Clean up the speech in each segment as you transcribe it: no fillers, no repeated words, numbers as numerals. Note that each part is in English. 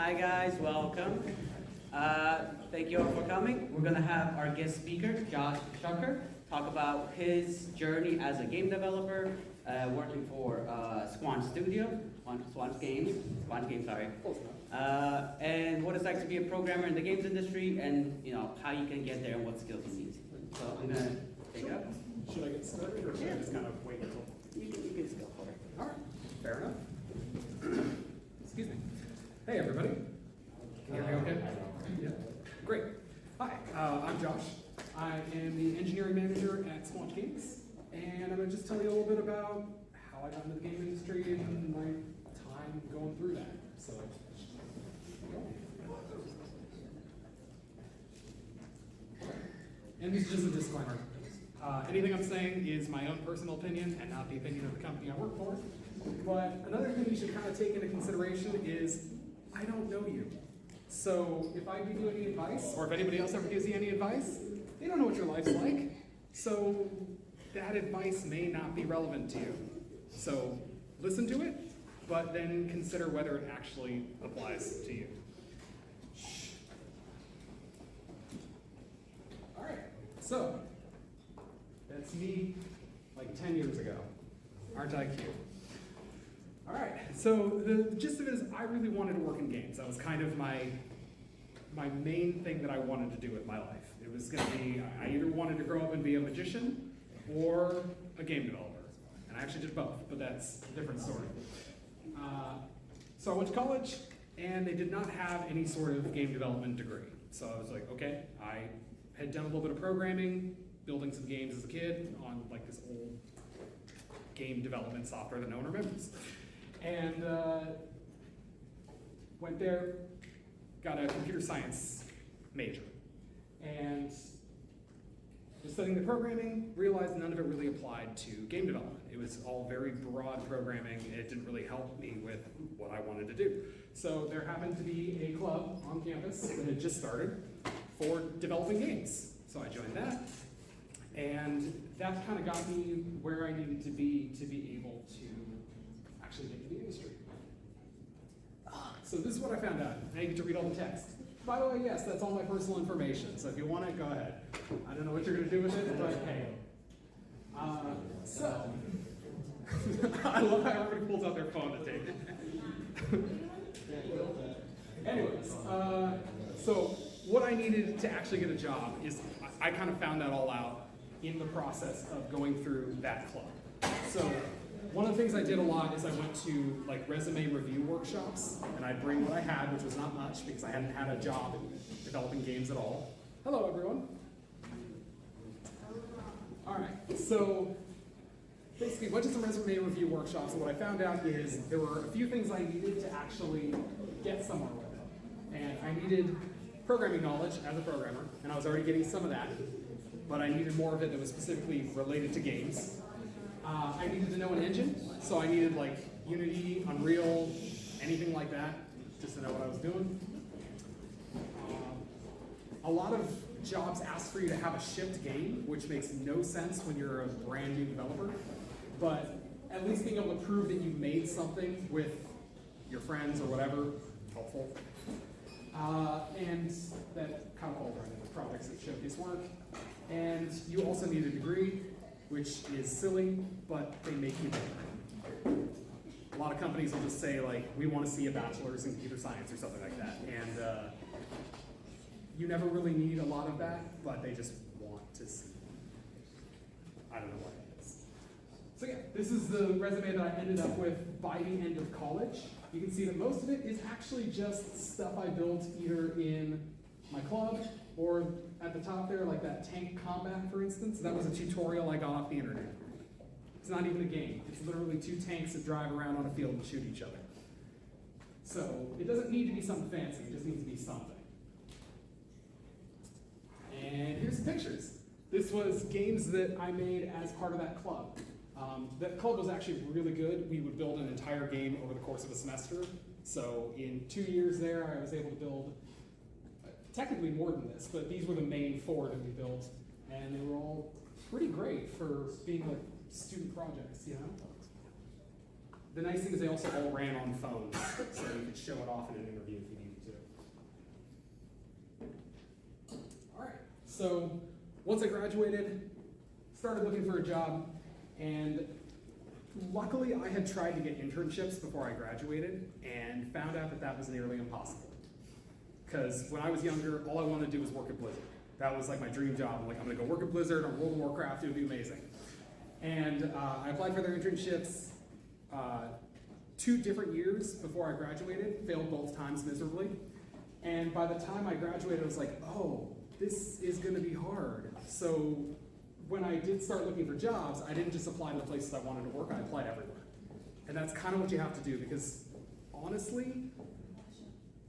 Hi guys, welcome. Thank you all for coming. We're gonna have our guest speaker, Josh Shucker, talk about his journey as a game developer, working for Squanch Games, sorry. And what it's like to be a programmer in the games industry, and how you can get there and what skills you need. So I'm gonna take it up. Should I get started, or should I just kind of wait until? You can just go for it. All right, fair enough. Excuse me. Hey, everybody. Can you hear me okay? Yeah. Great. Hi, I'm Josh. I am the engineering manager at Squanch Games, and I'm going to just tell you a little bit about how I got into the game industry and my time going through that. So, and this is just a disclaimer. Anything I'm saying is my own personal opinion and not the opinion of the company I work for. But another thing you should kind of take into consideration is I don't know you. So if I give you any advice, or if anybody else ever gives you any advice, they don't know what your life's like. So that advice may not be relevant to you. So listen to it, but then consider whether it actually applies to you. All right, so that's me like 10 years ago. Aren't I cute? All right, so the gist of it is I really wanted to work in games. That was kind of my main thing that I wanted to do with my life. It was gonna be, I either wanted to grow up and be a magician or a game developer. And I actually did both, but that's a different story. So I went to college, and they did not have any sort of game development degree. So I was like, okay, I had done a little bit of programming, building some games as a kid on like this old game development software that no one remembers. And went there, got a computer science major, and was studying the programming, realized none of it really applied to game development. It was all very broad programming, and it didn't really help me with what I wanted to do. So there happened to be a club on campus that had just started for developing games. So I joined that, and that kind of got me where I needed to be able to actually get into the industry. So this is what I found out. Now you get to read all the text. By the way, yes, that's all my personal information. So if you want it, go ahead. I don't know what you're going to do with it, but hey. So, I love how everybody pulls out their phone to take it. Anyways, so what I needed to actually get a job is I kind of found that all out in the process of going through that club. So one of the things I did a lot is I went to like resume review workshops, and I'd bring what I had, which was not much because I hadn't had a job in developing games at all. Hello, everyone. All right, so basically went to some resume review workshops, and what I found out is there were a few things I needed to actually get somewhere with it. And I needed programming knowledge as a programmer, and I was already getting some of that, but I needed more of it that was specifically related to games. I needed to know an engine, so I needed like Unity, Unreal, anything like that, just to know what I was doing. A lot of jobs ask for you to have a shipped game, which makes no sense when you're a brand new developer, but at least being able to prove that you made something with your friends or whatever, helpful. And that kind of falls right into projects that showcase work. And you also need a degree, which is silly, but they make you do it. A lot of companies will just say, like, we want to see a bachelor's in computer science or something like that. And you never really need a lot of that, but they just want to see. I don't know what it is. So yeah, this is the resume that I ended up with by the end of college. You can see that most of it is actually just stuff I built either in my club or at the top there, like that tank combat, for instance. That was a tutorial I got off the internet. It's not even a game. It's literally two tanks that drive around on a field and shoot each other. So it doesn't need to be something fancy. It just needs to be something. And here's some pictures. This was games that I made as part of that club. That club was actually really good. We would build an entire game over the course of a semester. So in 2 years there, I was able to build technically more than this, but these were the main 4 that we built, and they were all pretty great for being like student projects, you know? The nice thing is they also all ran on phones, so you could show it off in an interview if you needed So once I graduated, started looking for a job, and luckily I had tried to get internships before I graduated and found out that that was nearly impossible. Because when I was younger, all I wanted to do was work at Blizzard. That was like my dream job. I'm like, I'm gonna go work at Blizzard on World of Warcraft, it would be amazing. And I applied for their internships 2 different years before I graduated, failed both times miserably. And by the time I graduated, I was like, oh, this is gonna be hard. So when I did start looking for jobs, I didn't just apply to the places I wanted to work, I applied everywhere. And that's kind of what you have to do, because honestly,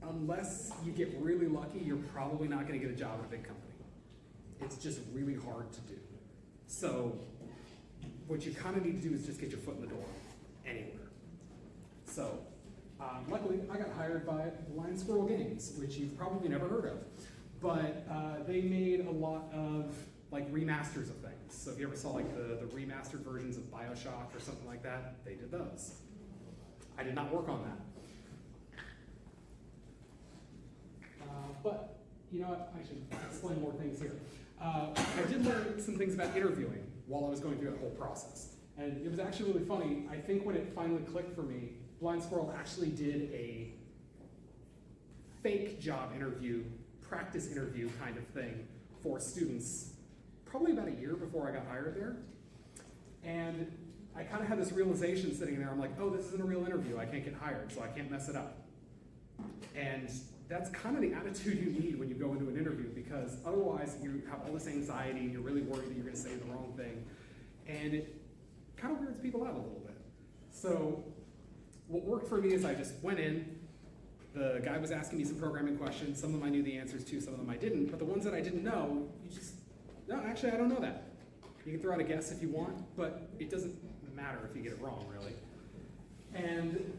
unless you get really lucky, you're probably not gonna get a job at a big company. It's just really hard to do. So what you kind of need to do is just get your foot in the door anywhere. So luckily, I got hired by Squanch Games, which you've probably never heard of. But they made a lot of like remasters of things. So if you ever saw like the remastered versions of BioShock or something like that, they did those. I did not work on that. But you know what, I should explain more things here. I did learn some things about interviewing while I was going through that whole process. And it was actually really funny. I think when it finally clicked for me, Blind Squirrel actually did a fake job interview, practice interview kind of thing for students probably about a year before I got hired there. And I kind of had this realization sitting there, I'm like, oh, this isn't a real interview, I can't get hired, so I can't mess it up. And that's kind of the attitude you need when you go into an interview, because otherwise you have all this anxiety and you're really worried that you're gonna say the wrong thing. And it kind of weirds people out a little bit. So what worked for me is I just went in, the guy was asking me some programming questions, some of them I knew the answers to, some of them I didn't, but the ones that I didn't know, no, actually I don't know that. You can throw out a guess if you want, but it doesn't matter if you get it wrong, really. And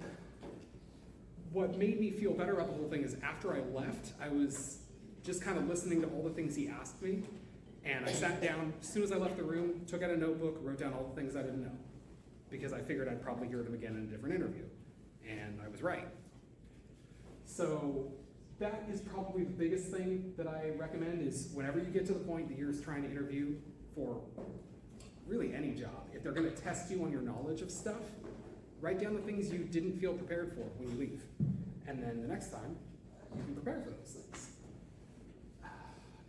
what made me feel better about the whole thing is after I left, I was just kind of listening to all the things he asked me, and I sat down, as soon as I left the room, took out a notebook, wrote down all the things I didn't know, because I figured I'd probably hear them again in a different interview, and I was right. So that is probably the biggest thing that I recommend is whenever you get to the point that you're just trying to interview for really any job, if they're gonna test you on your knowledge of stuff, write down the things you didn't feel prepared for when you leave. And then the next time, you can prepare for those things.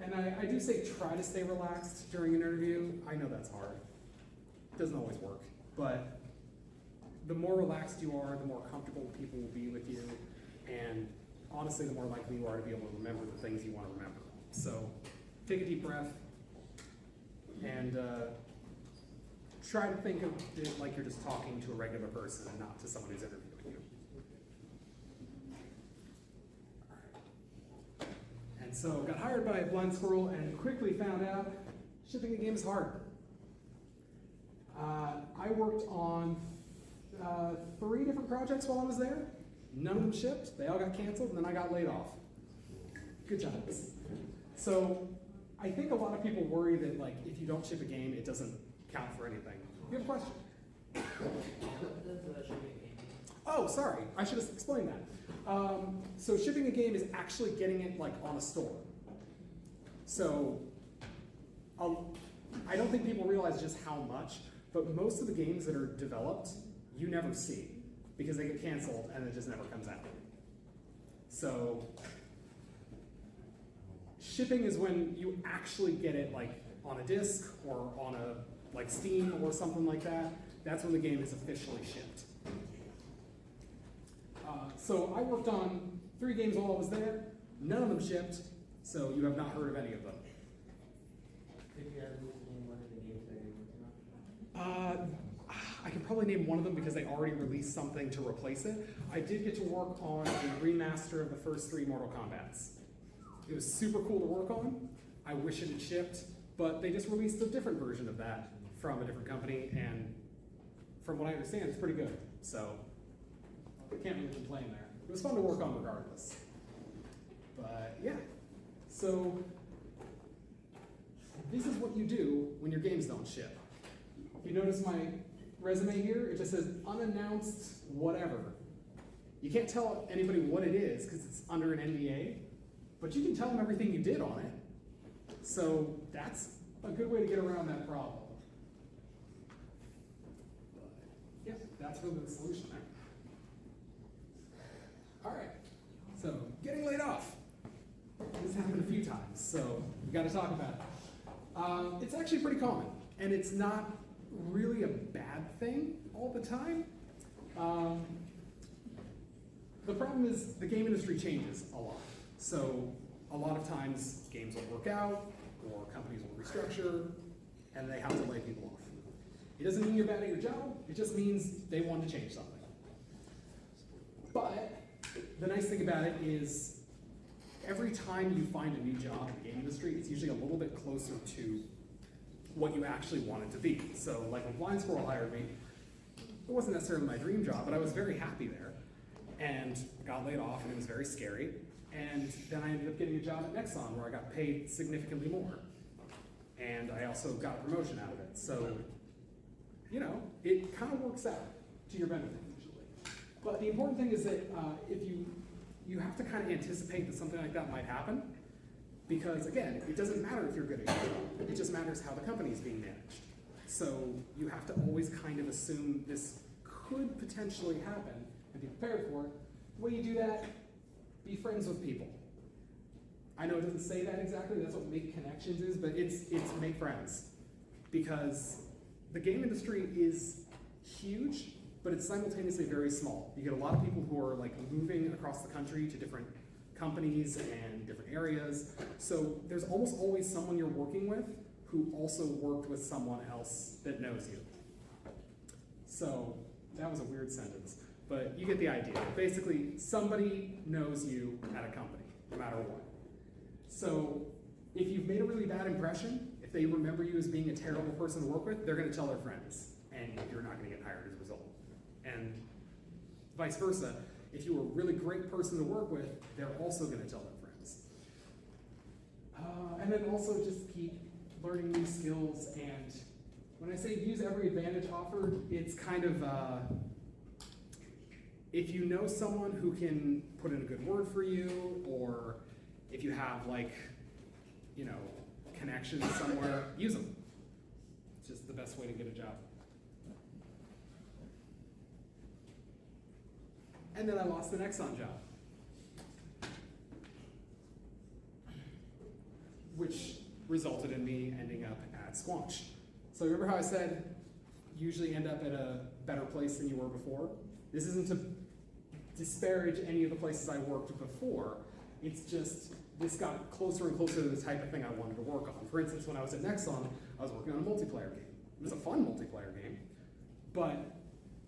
And I do say try to stay relaxed during an interview. I know that's hard. It doesn't always work. But the more relaxed you are, the more comfortable people will be with you. And honestly, the more likely you are to be able to remember the things you want to remember. So take a deep breath and try to think of it like you're just talking to a regular person and not to someone who's interviewing you. And so got hired by Blind Squirrel and quickly found out shipping a game is hard. I worked on 3 different projects while I was there. None of them shipped, they all got canceled, and then I got laid off. Good times. So I think a lot of people worry that like if you don't ship a game, it doesn't count for anything. You have a question? Oh, sorry, I should have explained that. So shipping a game is actually getting it like on a store. So I don't think people realize just how much, but most of the games that are developed, you never see because they get canceled and it just never comes out. So shipping is when you actually get it like on a disc or on a like Steam or something like that. That's when the game is officially shipped. So I worked on 3 games while I was there. None of them shipped, so you have not heard of any of them. If you had to name one of the games that you're working on? I can probably name one of them because they already released something to replace it. I did get to work on a remaster of the first 3 Mortal Kombats. It was super cool to work on. I wish it had shipped, but they just released a different version of that from a different company, and from what I understand, it's pretty good. So I can't really complain there. It was fun to work on regardless. But yeah, so this is what you do when your games don't ship. If you notice my resume here, it just says unannounced whatever. You can't tell anybody what it is because it's under an NDA, but you can tell them everything you did on it. So that's a good way to get around that problem. But, yeah, that's really the solution there. All right, so getting laid off. This happened a few times, so we got to talk about it. It's actually pretty common, and it's not really a bad thing all the time. The problem is the game industry changes a lot. So a lot of times games will work out, or companies will restructure, and they have to lay people off. It doesn't mean you're bad at your job, it just means they want to change something. But the nice thing about it is every time you find a new job in the game industry, it's usually a little bit closer to what you actually want it to be. So like when Blind Squirrel hired me, it wasn't necessarily my dream job, but I was very happy there and got laid off, and it was very scary. And then I ended up getting a job at Nexon where I got paid significantly more. And I also got a promotion out of it. So, you know, it kind of works out to your benefit usually. But the important thing is that if you have to kind of anticipate that something like that might happen, because again, it doesn't matter if you're good at your job, it just matters how the company is being managed. So you have to always kind of assume this could potentially happen and be prepared for it. The way you do that, be friends with people. I know it doesn't say that exactly, that's what make connections is, but it's make friends. Because the game industry is huge, but it's simultaneously very small. You get a lot of people who are like moving across the country to different companies and different areas. So there's almost always someone you're working with who also worked with someone else that knows you. So that was a weird sentence, but you get the idea. Basically, somebody knows you at a company, no matter what. So if you've made a really bad impression, if they remember you as being a terrible person to work with, they're gonna tell their friends, and you're not gonna get hired as a result. And vice versa, if you were a really great person to work with, they're also gonna tell their friends. And then also just keep learning new skills, and when I say use every advantage offered, it's kind of, if you know someone who can put in a good word for you, or if you have like, you know, connections somewhere, use them. It's just the best way to get a job. And then I lost the Nexon job, which resulted in me ending up at Squanch. So remember how I said you usually end up at a better place than you were before? This isn't to disparage any of the places I worked before, it's just this got closer and closer to the type of thing I wanted to work on. For instance, when I was at Nexon, I was working on a multiplayer game. It was a fun multiplayer game, but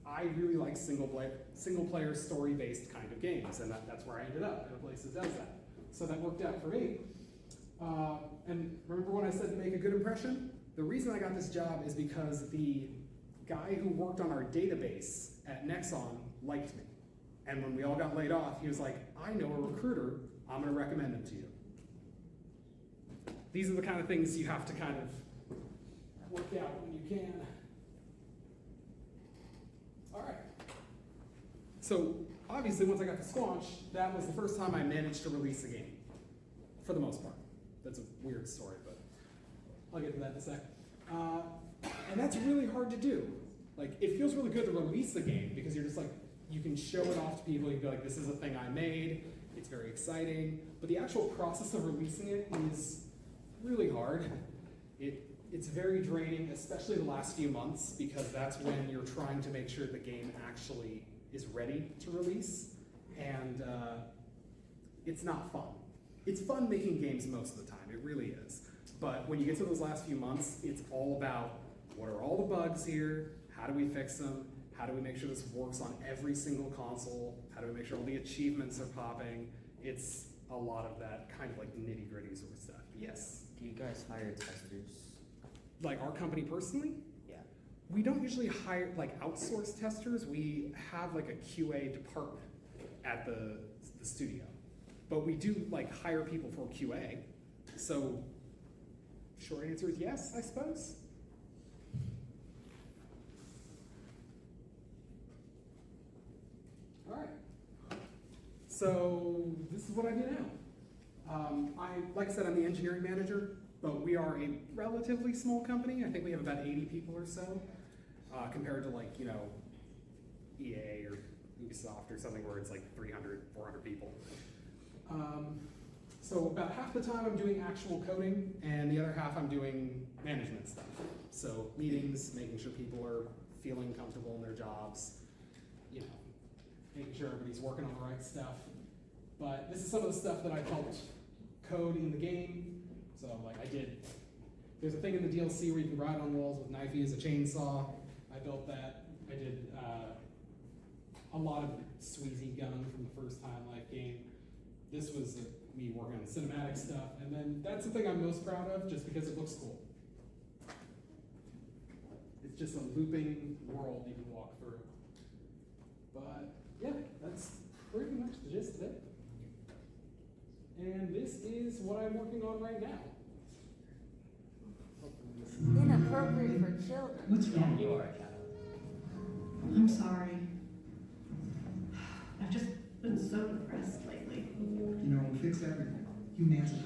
I really like single player story-based kind of games, and that's where I ended up, in a place that does that. So that worked out for me. And remember when I said make a good impression? The reason I got this job is because the guy who worked on our database at Nexon liked me. And when we all got laid off, he was like, I know a recruiter, I'm gonna recommend him to you. These are the kind of things you have to kind of work out when you can. All right. So obviously once I got to Squanch, that was the first time I managed to release a game, for the most part. That's a weird story, but I'll get to that in a sec. And that's really hard to do. Like, it feels really good to release a game because you're just like, you can show it off to people, you can be like, this is a thing I made, it's very exciting. But the actual process of releasing it is really hard. It's very draining, especially the last few months, because that's when you're trying to make sure the game actually is ready to release. And it's not fun. It's fun making games most of the time, it really is. But when you get to those last few months, it's all about what are all the bugs here, how do we fix them, how do we make sure this works on every single console, how do we make sure all the achievements are popping. It's a lot of that kind of like nitty-gritty sort of stuff. Yes? Do you guys hire testers? Like our company personally? Yeah. We don't usually hire, like outsource testers, we have like a QA department at the studio. But we do like hire people for QA. So, short answer is yes, I suppose. All right. So this is what I do now. Like I said, I'm the engineering manager but we are a relatively small company. I think we have about 80 people or so, compared to like, EA or Ubisoft or something where it's like 300, 400 people. So about half the time I'm doing actual coding, and the other half I'm doing management stuff. So meetings, making sure people are feeling comfortable in their jobs, making sure everybody's working on the right stuff. But this is some of the stuff that I've helped code in the game. So like there's a thing in the DLC where you can ride on walls with Knifey as a chainsaw. I built that. I did a lot of Squeezy gun from the first Time Life game. This was me working on the cinematic stuff. And then that's the thing I'm most proud of just because it looks cool. It's just a looping world you can walk through. But yeah, that's pretty much the gist of it. And this is what I'm working on right now. Inappropriate for children. What's wrong? You are a child. I'm sorry. I've just been so depressed lately. We'll fix everything. Humanity.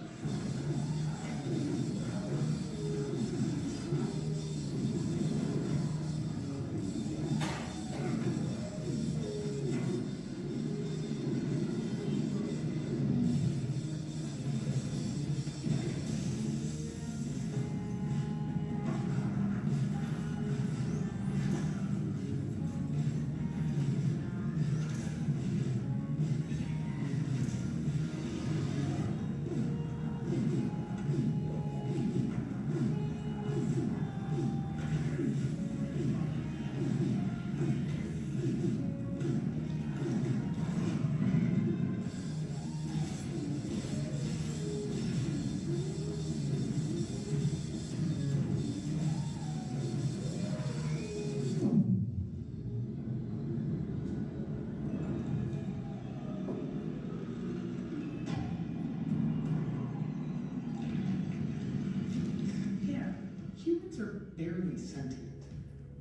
Humans are barely sentient.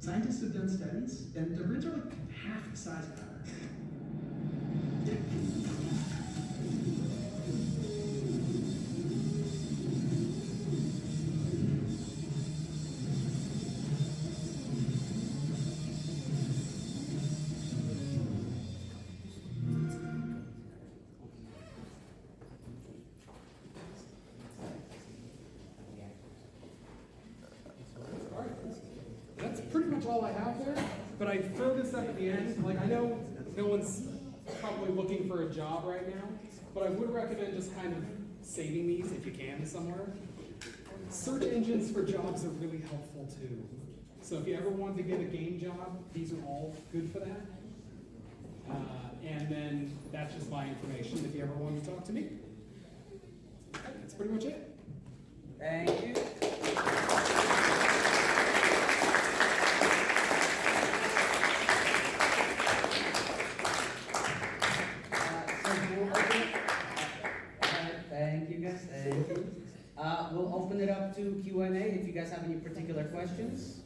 Scientists have done studies, and their brains are like half the size of ours. That's pretty much all I have there, but I throw this up at the end. Like, I know no one's probably looking for a job right now, but I would recommend just kind of saving these if you can somewhere. Search engines for jobs are really helpful too. So if you ever wanted to get a game job, these are all good for that. And then that's just my information if you ever wanted to talk to me. That's pretty much it. Thank you. Thank you guys. Thank you. We'll open it up to Q&A if you guys have any particular questions.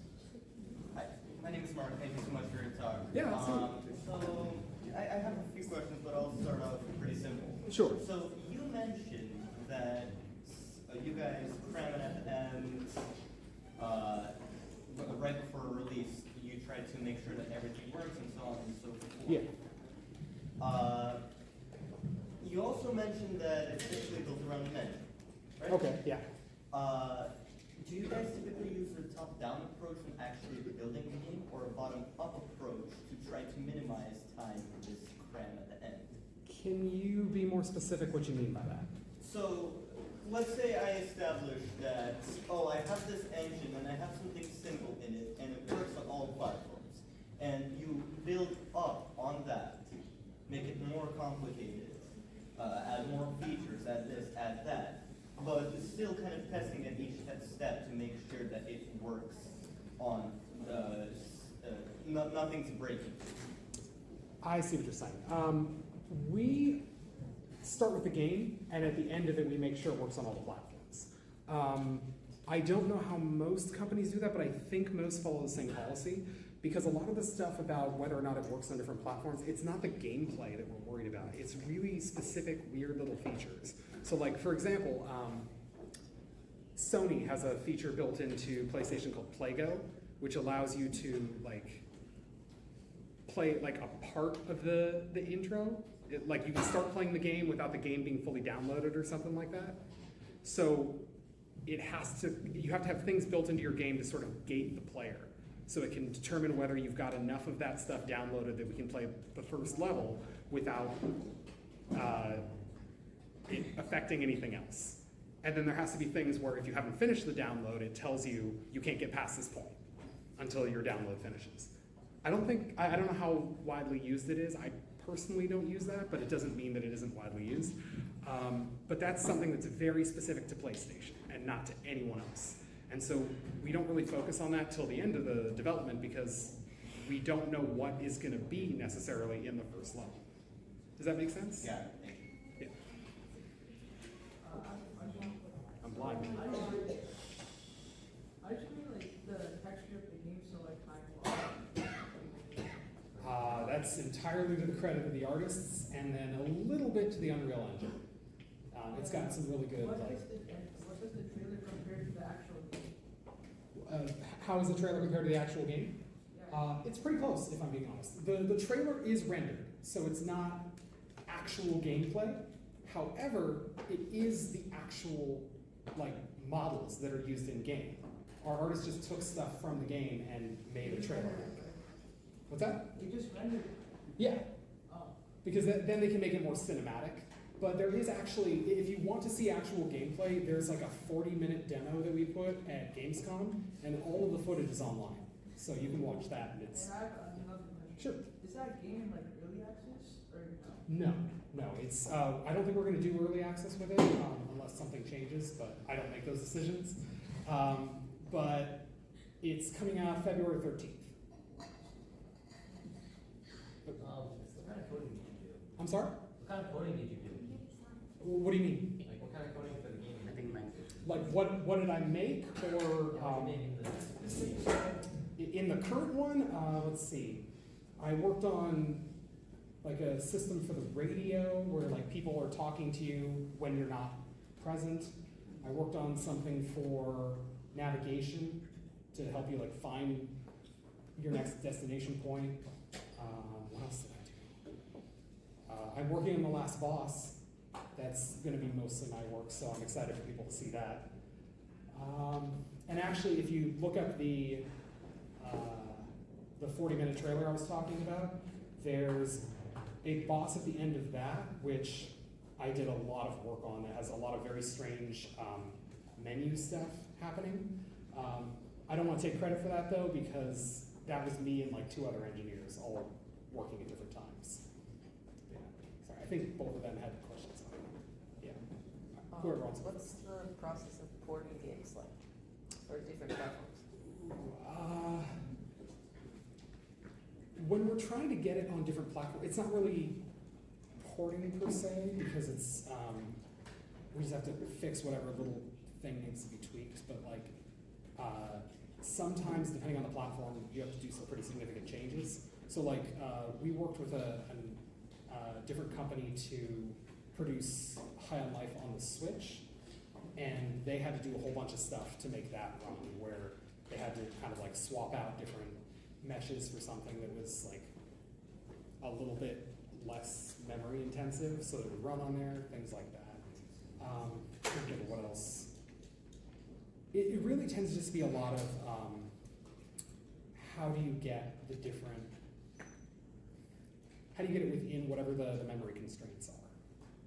Hi, my name is Mark. Thank you so much for your talk. Yeah, absolutely. So I have a few questions, but I'll start off pretty simple. Sure. So you mentioned that you guys cram it at the end, right before release. You try to make sure that everything works and so on and so forth. Yeah. You also mentioned that it's typically built around an engine, right? Okay, yeah. Do you guys typically use a top-down approach when actually building the game, or a bottom-up approach to try to minimize time for this cram at the end? Can you be more specific what you mean by that? So, let's say I establish that, oh, I have this engine and I have something simple in it, and it works on all platforms. And you build up on that, make it more complicated, add more features, add this, add that. But it's still kind of testing at each step to make sure that it works on, nothing's breaking. I see what you're saying. We start with the game, and at the end of it, we make sure it works on all the platforms. I don't know how most companies do that, but I think most follow the same policy, because a lot of the stuff about whether or not it works on different platforms, it's not the gameplay that we're worried about. It's really specific, weird little features. So like, for example, Sony has a feature built into PlayStation called PlayGo, which allows you to like play like a part of the intro. Like you can start playing the game without the game being fully downloaded or something like that. So you have to have things built into your game to sort of gate the player. So it can determine whether you've got enough of that stuff downloaded that we can play the first level without it affecting anything else. And then there has to be things where if you haven't finished the download, it tells you you can't get past this point until your download finishes. I don't know how widely used it is. I personally don't use that, but it doesn't mean that it isn't widely used. But that's something that's very specific to PlayStation and not to anyone else. And so we don't really focus on that till the end of the development because we don't know what is going to be necessarily in the first level. Does that make sense? Yeah, thank you. Yeah. I'm blind. I just mean like the texture of the game so like high quality. That's entirely to the credit of the artists and then a little bit to the Unreal Engine. It's got some really good What like. does the trailer compare to the actual game? How is the trailer compared to the actual game? It's pretty close, if I'm being honest. The trailer is rendered, so it's not actual gameplay. However, it is the actual like models that are used in game. Our artist just took stuff from the game and made a trailer. What's that? You just rendered it. Yeah, Oh. because then they can make it more cinematic. But there is actually, if you want to see actual gameplay, there's like a 40-minute demo that we put at Gamescom, and all of the footage is online. So you can watch that, and it's... And I have another question. Sure. Is that game like early access or no? No, it's, I don't think we're gonna do early access with it, unless something changes, but I don't make those decisions. But it's coming out February 13th. What kind of coding did you do? I'm sorry? What kind of coding did you do? What do you mean? Like, what kind of coding for the game? I think Like, what did I make, or, in the current one, let's see. I worked on like a system for the radio where like people are talking to you when you're not present. I worked on something for navigation to help you like find your next destination point. What else did I do? I'm working on The Last Boss. That's gonna be mostly my work, so I'm excited for people to see that. And actually, if you look up the 40-minute trailer I was talking about, there's a boss at the end of that, which I did a lot of work on. That has a lot of very strange menu stuff happening. I don't want to take credit for that though, because that was me and like 2 other engineers all working at different times. Yeah. Sorry, I think both of them had questions on it. Yeah. Whoever wants to go What's first. the process of porting games like for different platforms? When we're trying to get it on different platforms, it's not really porting per se, because it's we just have to fix whatever little thing needs to be tweaked. But like sometimes, depending on the platform, you have to do some pretty significant changes. So like we worked with a different company to produce High on Life on the Switch, and they had to do a whole bunch of stuff to make that run, where they had to kind of like swap out different meshes for something that was like a little bit less memory intensive, so that it would run on there, things like that. I can't remember what else. It really tends to just be a lot of how do you get the different, how do you get it within whatever the memory constraints are.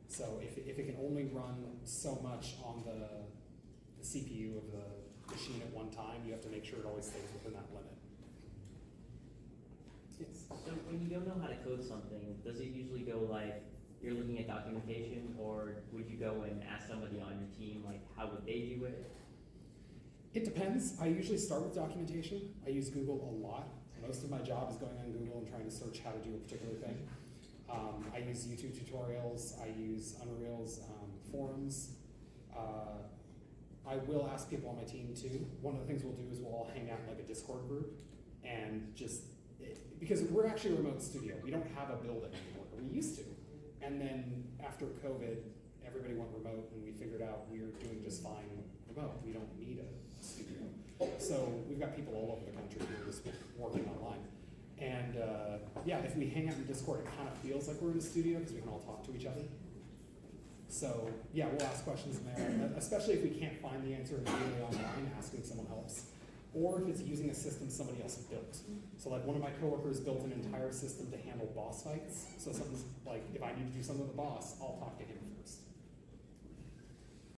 So if it can only run so much on the CPU of the machine at one time, you have to make sure it always stays within that limit. Yes. So when you don't know how to code something, does it usually go like you're looking at documentation, or would you go and ask somebody on your team like how would they do it? It depends. I usually start with documentation. I use Google a lot. Most of my job is going on Google and trying to search how to do a particular thing. I use YouTube tutorials. I use Unreal's forums. I will ask people on my team too. One of the things we'll do is we'll all hang out in like a Discord group and just, because we're actually a remote studio. We don't have a building anymore. We used to. And then after COVID, everybody went remote, and we figured out we were doing just fine remote. We don't need a studio. So we've got people all over the country who are just working online. And yeah, if we hang out in Discord, it kind of feels like we're in a studio because we can all talk to each other. So yeah, we'll ask questions in there, especially if we can't find the answer immediately online, asking someone helps. Or if it's using a system somebody else built. So like one of my coworkers built an entire system to handle boss fights. So something's like, if I need to do something with the boss, I'll talk to him